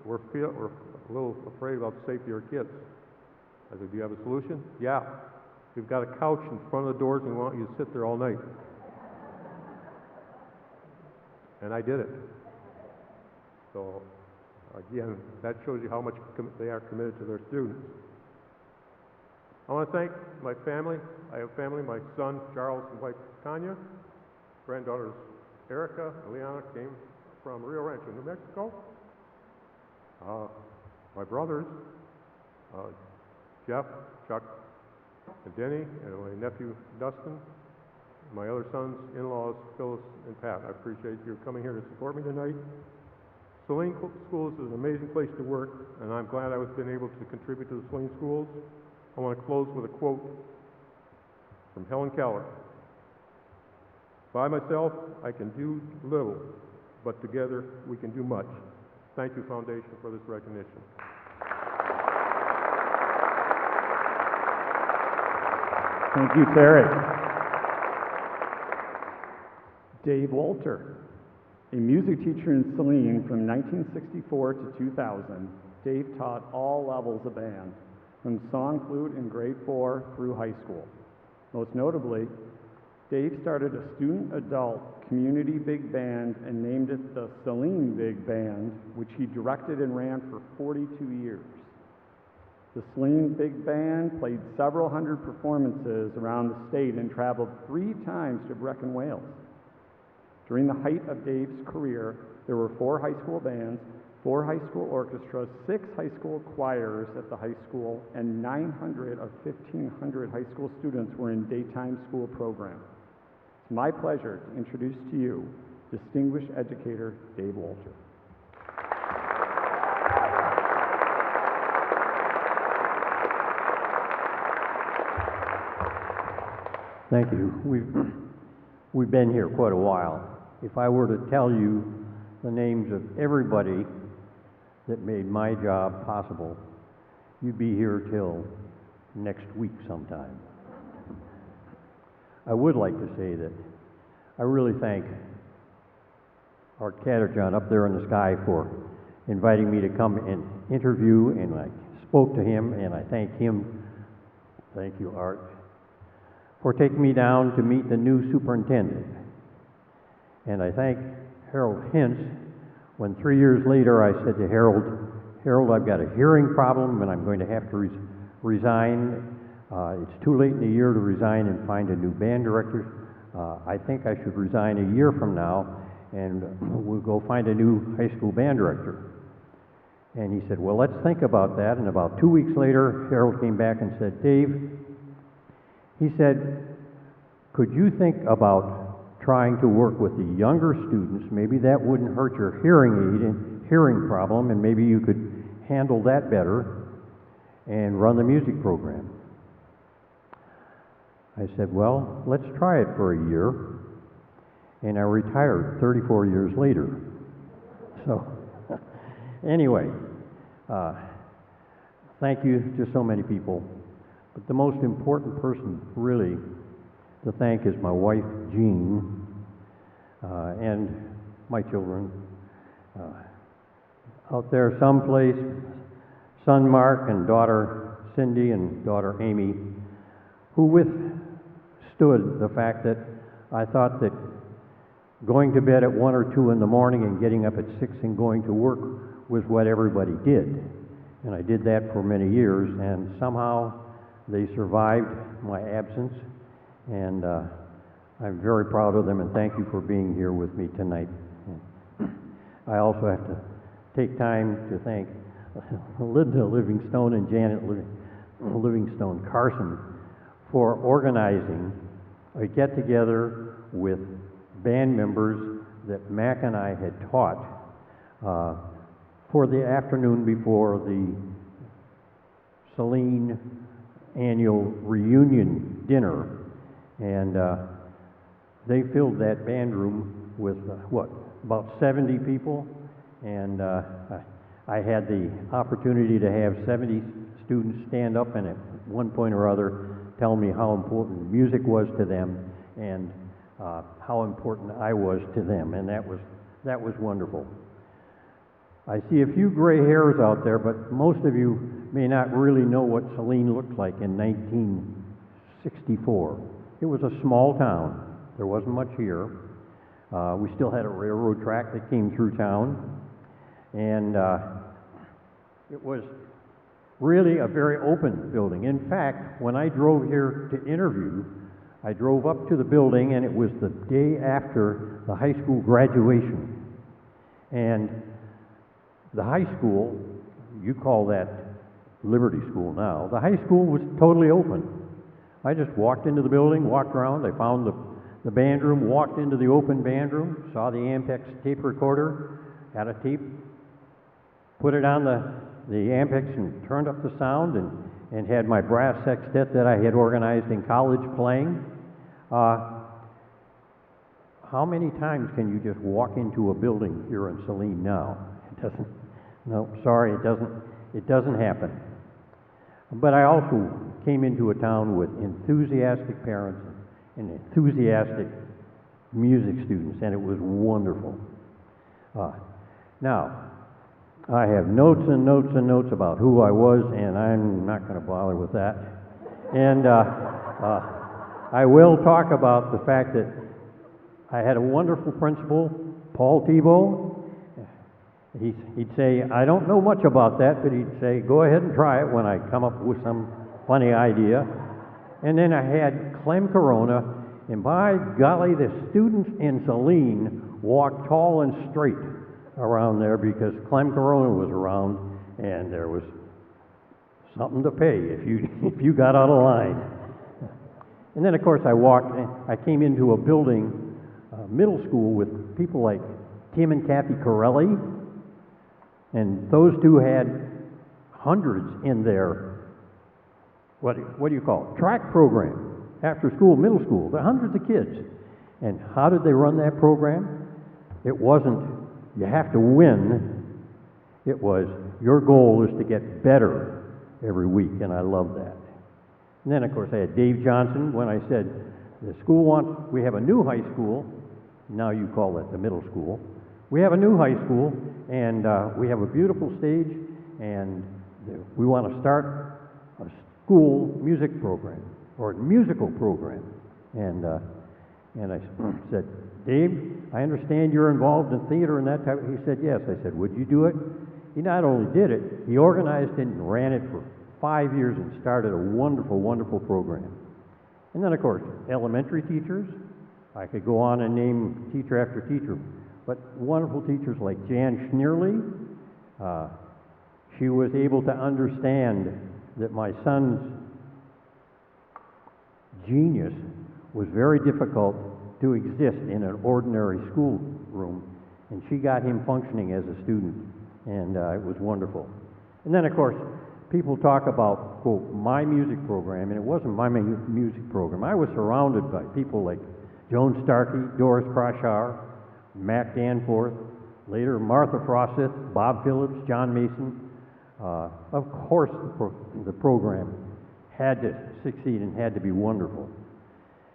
We're a little afraid about the safety of our kids. I said, "Do you have a solution?" "Yeah. We've got a couch in front of the doors and we want you to sit there all night." And I did it. So, again, that shows you how much they are committed to their students. I want to thank my family. I have family. My son, Charles, and wife, Tanya. Granddaughters, Erica and Leona came from Rio Rancho, New Mexico. My brothers, Jeff, Chuck, and Denny, and my nephew, Dustin. My other sons, in-laws, Phyllis and Pat. I appreciate you coming here to support me tonight. Saline Schools is an amazing place to work, and I'm glad I've been able to contribute to the Saline Schools. I want to close with a quote from Helen Keller. "By myself, I can do little, but together we can do much." Thank you, Foundation, for this recognition. Thank you, Terry. Dave Walter, a music teacher in Saline from 1964 to 2000. Dave taught all levels of band, from song flute in grade 4 through high school. Most notably, Dave started a student-adult community big band and named it the Saline Big Band, which he directed and ran for 42 years. The Saline Big Band played several hundred performances around the state and traveled 3 times to Brecon, Wales. During the height of Dave's career, there were 4 high school bands, 4 high school orchestras, 6 high school choirs at the high school, and 900 of 1,500 high school students were in daytime school programs. It's my pleasure to introduce to you distinguished educator Dave Walter. Thank you. We've been here quite a while. If I were to tell you the names of everybody that made my job possible, you'd be here till next week sometime. I would like to say that I really thank Art Catterjohn up there in the sky for inviting me to come and interview, and I spoke to him, and I thank him. Thank you, Art, for taking me down to meet the new superintendent. And I thank Harold Hintz when 3 years later I said to Harold, I've got a hearing problem and I'm going to have to resign. It's too late in the year to resign and find a new band director. I think I should resign a year from now and we'll go find a new high school band director. And he said, well, let's think about that. And about 2 weeks later, Harold came back and said, Dave, he said, could you think about trying to work with the younger students? Maybe that wouldn't hurt your hearing aid and hearing problem, and maybe you could handle that better and run the music program. I said, well, let's try it for a year. And I retired 34 years later. So, anyway, thank you to so many people. But the most important person, really, to thank is my wife, Jean, and my children. Out there someplace, son Mark and daughter Cindy and daughter Amy, who withstood the fact that I thought that going to bed at 1 or 2 in the morning and getting up at 6 and going to work was what everybody did. And I did that for many years, and somehow they survived my absence, and I'm very proud of them, and thank you for being here with me tonight. I also have to take time to thank Linda Livingstone and Janet Livingstone Carson for organizing a get-together with band members that Mac and I had taught for the afternoon before the Saline annual reunion dinner. And they filled that band room with, about 70 people. And I had the opportunity to have 70 students stand up and at one point or other tell me how important music was to them and how important I was to them, and that was wonderful. I see a few gray hairs out there, but most of you may not really know what Saline looked like in 1964. It was a small town. There wasn't much here. We still had a railroad track that came through town, and it was really a very open building. In fact, when I drove here to interview, I drove up to the building, and it was the day after the high school graduation. And the high school, you call that Liberty School now, the high school was totally open. I just walked into the building, walked around, I found the band room, walked into the open band room, saw the Ampex tape recorder, had a tape, put it on the Ampex and turned up the sound, and had my brass sextet that I had organized in college playing. How many times can you just walk into a building here in Saline now? It doesn't, no, sorry, it doesn't happen. But I also came into a town with enthusiastic parents and enthusiastic music students, and it was wonderful. Now, I have notes and notes and notes about who I was, and I'm not going to bother with that. And I will talk about the fact that I had a wonderful principal, Paul Tebow. He'd say, I don't know much about that, but he'd say, go ahead and try it when I come up with some funny idea. And then I had Clem Corona, and by golly, the students in Saline walked tall and straight around there because Clem Corona was around, and there was something to pay if you got out of line. And then, of course, I came into a building, middle school, with people like Tim and Kathy Corelli, and those two had hundreds in their, what do you call it, track program, after school, middle school. There are hundreds of kids. And how did they run that program? It wasn't, you have to win. It was, your goal is to get better every week, and I love that. And then, of course, I had Dave Johnson when I said, we have a new high school, now you call it the middle school. We have a new high school, and we have a beautiful stage, and we want to start a school music program, or a musical program. And I said, Dave, I understand you're involved in theater and that type. He said, yes. I said, would you do it? He not only did it, he organized it and ran it for 5 years and started a wonderful, wonderful program. And then, of course, elementary teachers. I could go on and name teacher after teacher, but wonderful teachers like Jan Schneerly. She was able to understand that my son's genius was very difficult to exist in an ordinary school room, and she got him functioning as a student, and it was wonderful. And then, of course, people talk about, quote, my music program, and it wasn't my music program. I was surrounded by people like Joan Starkey, Doris Kroshauer, Mac Danforth, later Martha Froseth, Bob Phillips, John Mason. Of course, the program had to succeed and had to be wonderful.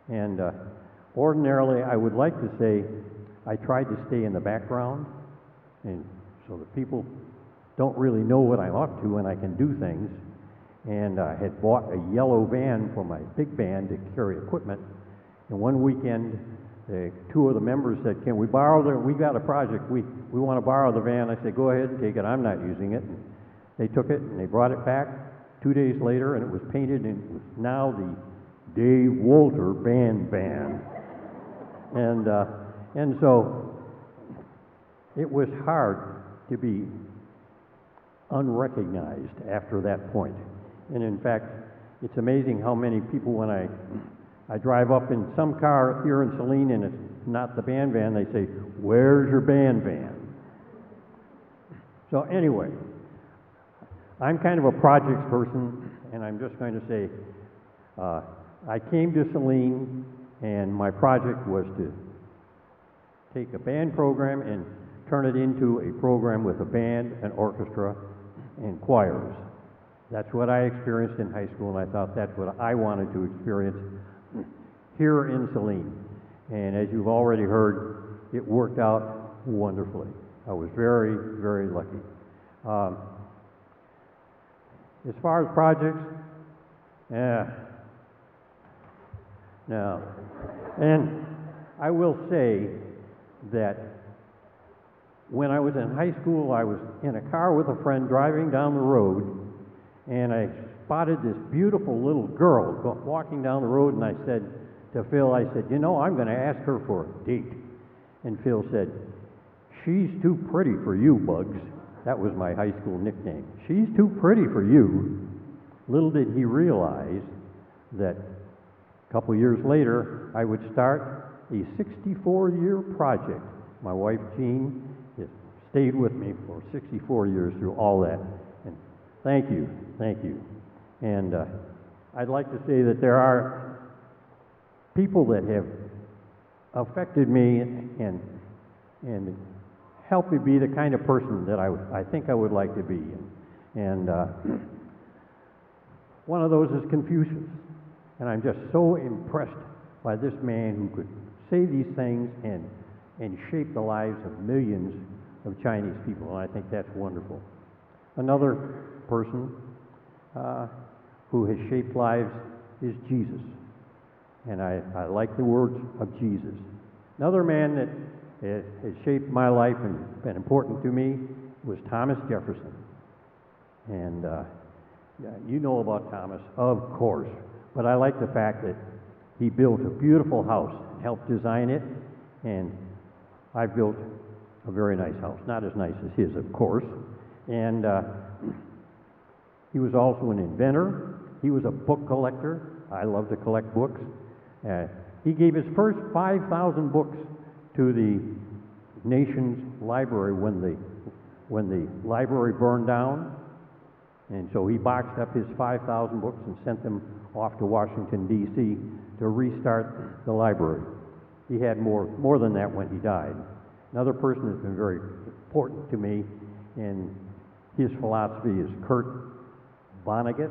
And ordinarily, I would like to say I tried to stay in the background, and so that people don't really know what I'm up to and I can do things. And I had bought a yellow van for my big band to carry equipment. And one weekend, two of the members said, can we borrow we got a project, we want to borrow the van. I said, go ahead and take it, I'm not using it. And they took it and they brought it back 2 days later, and it was painted, and it was now the Dave Wolter Band. And so it was hard to be unrecognized after that point. And in fact, it's amazing how many people, when I drive up in some car here in Saline and it's not the band van, they say, "Where's your band van?" So anyway, I'm kind of a projects person, and I'm just going to say, I came to Saline, and my project was to take a band program and turn it into a program with a band, an orchestra, and choirs. That's what I experienced in high school, and I thought that's what I wanted to experience here in Saline. And as you've already heard, it worked out wonderfully. I was very, very lucky. As far as projects, no. And I will say that when I was in high school, I was in a car with a friend driving down the road, and I spotted this beautiful little girl walking down the road, and I said to Phil, I said, "You know, I'm going to ask her for a date." And Phil said, "She's too pretty for you, Bugs." That was my high school nickname. "She's too pretty for you." Little did he realize that a couple years later, I would start a 64-year project. My wife, Jean, has stayed with me for 64 years through all that. And thank you, thank you. And I'd like to say that there are people that have affected me and helped me be the kind of person that I think I would like to be. And one of those is Confucius. And I'm just so impressed by this man who could say these things and shape the lives of millions of Chinese people, and I think that's wonderful. Another person who has shaped lives is Jesus, and I like the words of Jesus. Another man that has shaped my life and been important to me was Thomas Jefferson. And yeah, you know about Thomas, of course, but I like the fact that he built a beautiful house, helped design it, and I built a very nice house. Not as nice as his, of course. And he was also an inventor. He was a book collector. I love to collect books. He gave his first 5,000 books to the nation's library when the library burned down. And so he boxed up his 5,000 books and sent them off to Washington, D.C. to restart the library. He had more than that when he died. Another person that's been very important to me in his philosophy is Kurt Vonnegut.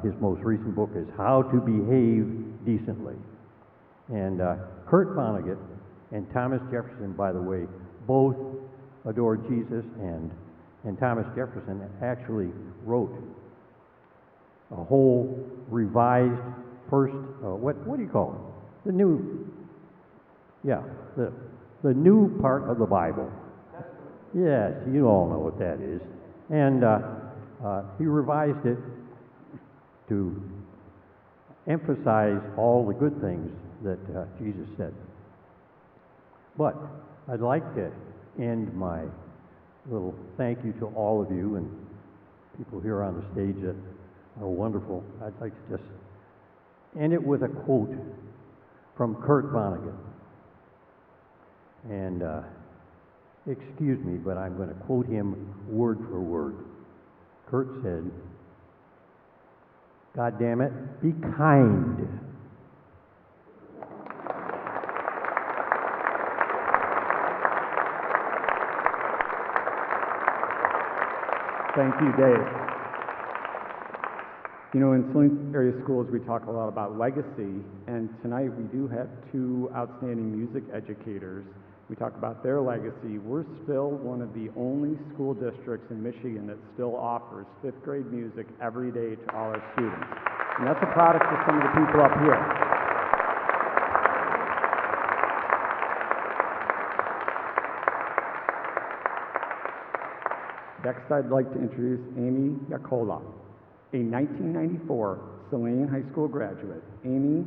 His most recent book is How to Behave Decently. And Kurt Vonnegut and Thomas Jefferson, by the way, both adored Jesus, and Thomas Jefferson actually wrote a whole revised first, what do you call it? The new part of the Bible. Yes, you all know what that is. And he revised it to emphasize all the good things that Jesus said. But I'd like to end my little thank you to all of you and people here on the stage that are wonderful. I'd like to just end it with a quote from Kurt Vonnegut. And excuse me, but I'm going to quote him word for word. Kurt said, "God damn it, be kind." Thank you, Dave. You know, in Saline area schools, we talk a lot about legacy, and tonight we do have two outstanding music educators. We talk about their legacy. We're still one of the only school districts in Michigan that still offers fifth grade music every day to all our students. And that's a product of some of the people up here. Next, I'd like to introduce Amy Yakola, a 1994 Saline High School graduate. Amy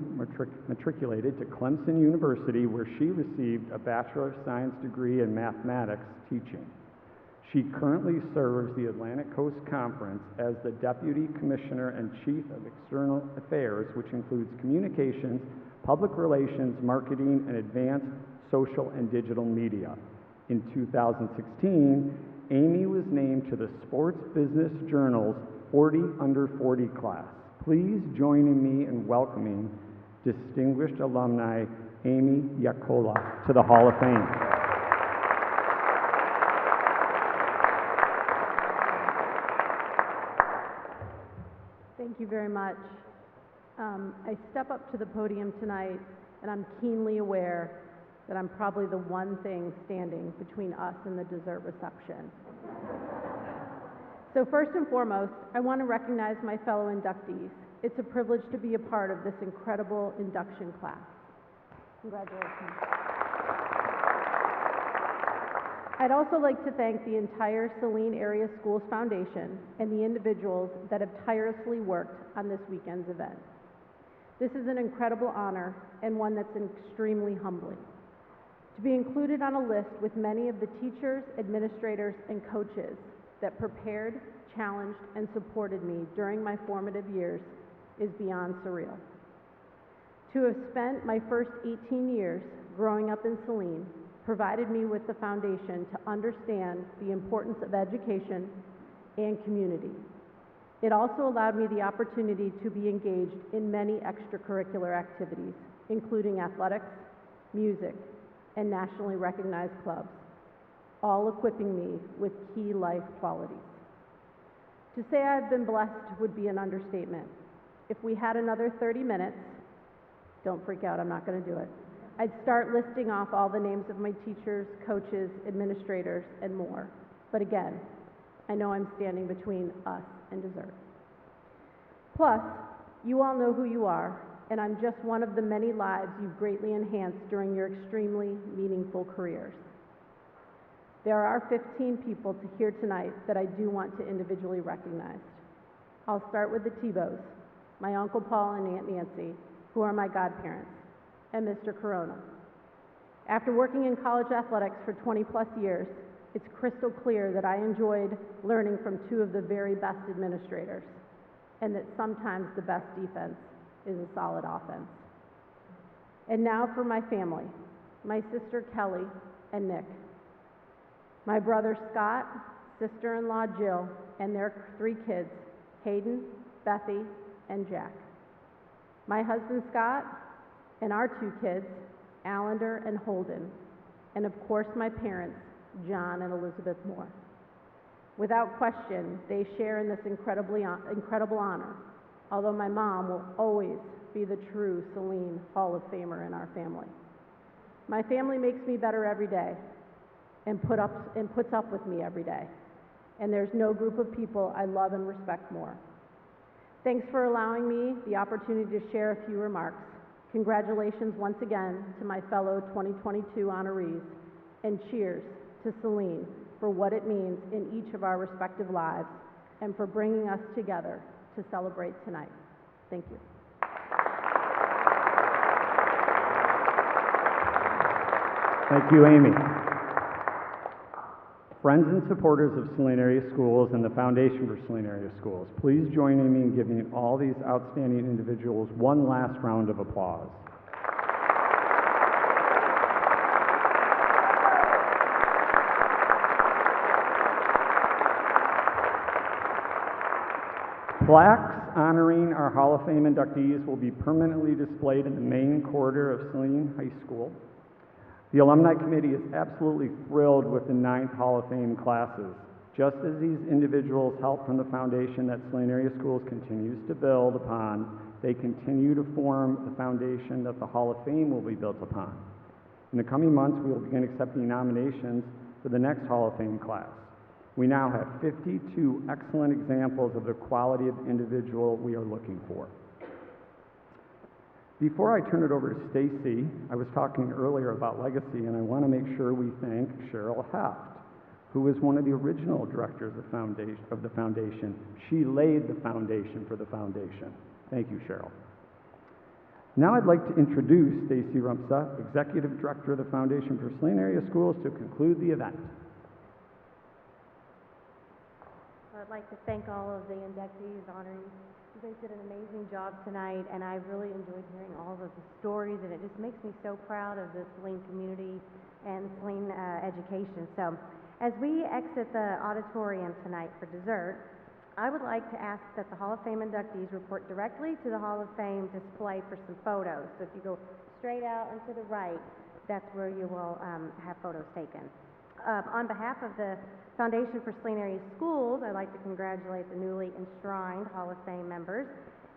matriculated to Clemson University, where she received a Bachelor of Science degree in mathematics teaching. She currently serves the Atlantic Coast Conference as the Deputy Commissioner and Chief of External Affairs, which includes communications, public relations, marketing, and advanced social and digital media. In 2016, Amy was named to the Sports Business Journal's 40 Under 40 class. Please join me in welcoming distinguished alumni Amy Yakola to the Hall of Fame. Thank you very much. I step up to the podium tonight, and I'm keenly aware that I'm probably the one thing standing between us and the dessert reception. So first and foremost, I want to recognize my fellow inductees. It's a privilege to be a part of this incredible induction class. Congratulations. I'd also like to thank the entire Saline Area Schools Foundation and the individuals that have tirelessly worked on this weekend's event. This is an incredible honor and one that's extremely humbling. To be included on a list with many of the teachers, administrators, and coaches that prepared, challenged, and supported me during my formative years is beyond surreal. To have spent my first 18 years growing up in Saline provided me with the foundation to understand the importance of education and community. It also allowed me the opportunity to be engaged in many extracurricular activities, including athletics, music, and nationally recognized clubs, all equipping me with key life qualities. To say I've been blessed would be an understatement. If we had another 30 minutes, don't freak out, I'm not going to do it, I'd start listing off all the names of my teachers, coaches, administrators, and more. But again, I know I'm standing between us and dessert. Plus, you all know who you are, and I'm just one of the many lives you've greatly enhanced during your extremely meaningful careers. There are 15 people to here tonight that I do want to individually recognize. I'll start with the Tebows, my Uncle Paul and Aunt Nancy, who are my godparents, and Mr. Corona. After working in college athletics for 20-plus years, it's crystal clear that I enjoyed learning from two of the very best administrators, and that sometimes the best defense is a solid offense. And now for my family, my sister Kelly and Nick, my brother Scott, sister-in-law Jill, and their 3 kids, Hayden, Bethy, and Jack. My husband Scott, and our 2 kids, Allender and Holden, and of course my parents, John and Elizabeth Moore. Without question, they share in this incredible honor, although my mom will always be the true Saline Hall of Famer in our family. My family makes me better every day and puts up with me every day, and there's no group of people I love and respect more. Thanks for allowing me the opportunity to share a few remarks. Congratulations once again to my fellow 2022 honorees, and cheers to Saline for what it means in each of our respective lives and for bringing us together to celebrate tonight. Thank you. Thank you, Amy. Friends and supporters of Saline Area Schools and the Foundation for Saline Area Schools, please join me in giving all these outstanding individuals one last round of applause. Plaques honoring our Hall of Fame inductees will be permanently displayed in the main corridor of Saline High School. The Alumni Committee is absolutely thrilled with the 9th Hall of Fame classes. Just as these individuals help from the foundation that Saline Area Schools continues to build upon, they continue to form the foundation that the Hall of Fame will be built upon. In the coming months, we will begin accepting nominations for the next Hall of Fame class. We now have 52 excellent examples of the quality of individual we are looking for. Before I turn it over to Stacy, I was talking earlier about legacy, and I want to make sure we thank Cheryl Heft, who was one of the original directors of the foundation. She laid the foundation for the foundation. Thank you, Cheryl. Now I'd like to introduce Stacy Rumsa, Executive Director of the Foundation for Saline Area Schools, to conclude the event. I'd like to thank all of the inductees, honorees. You guys did an amazing job tonight, and I really enjoyed hearing all of the stories, and it just makes me so proud of the Saline community and Saline education. So, as we exit the auditorium tonight for dessert, I would like to ask that the Hall of Fame inductees report directly to the Hall of Fame display for some photos. So if you go straight out and to the right, that's where you will have photos taken. On behalf of the Foundation for Saline Area Schools, I'd like to congratulate the newly enshrined Hall of Fame members.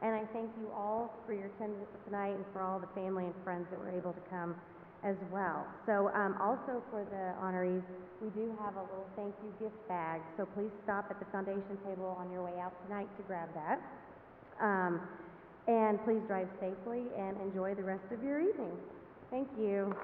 And I thank you all for your attendance tonight and for all the family and friends that were able to come as well. So also for the honorees, we do have a little thank you gift bag. So please stop at the foundation table on your way out tonight to grab that. And please drive safely and enjoy the rest of your evening. Thank you.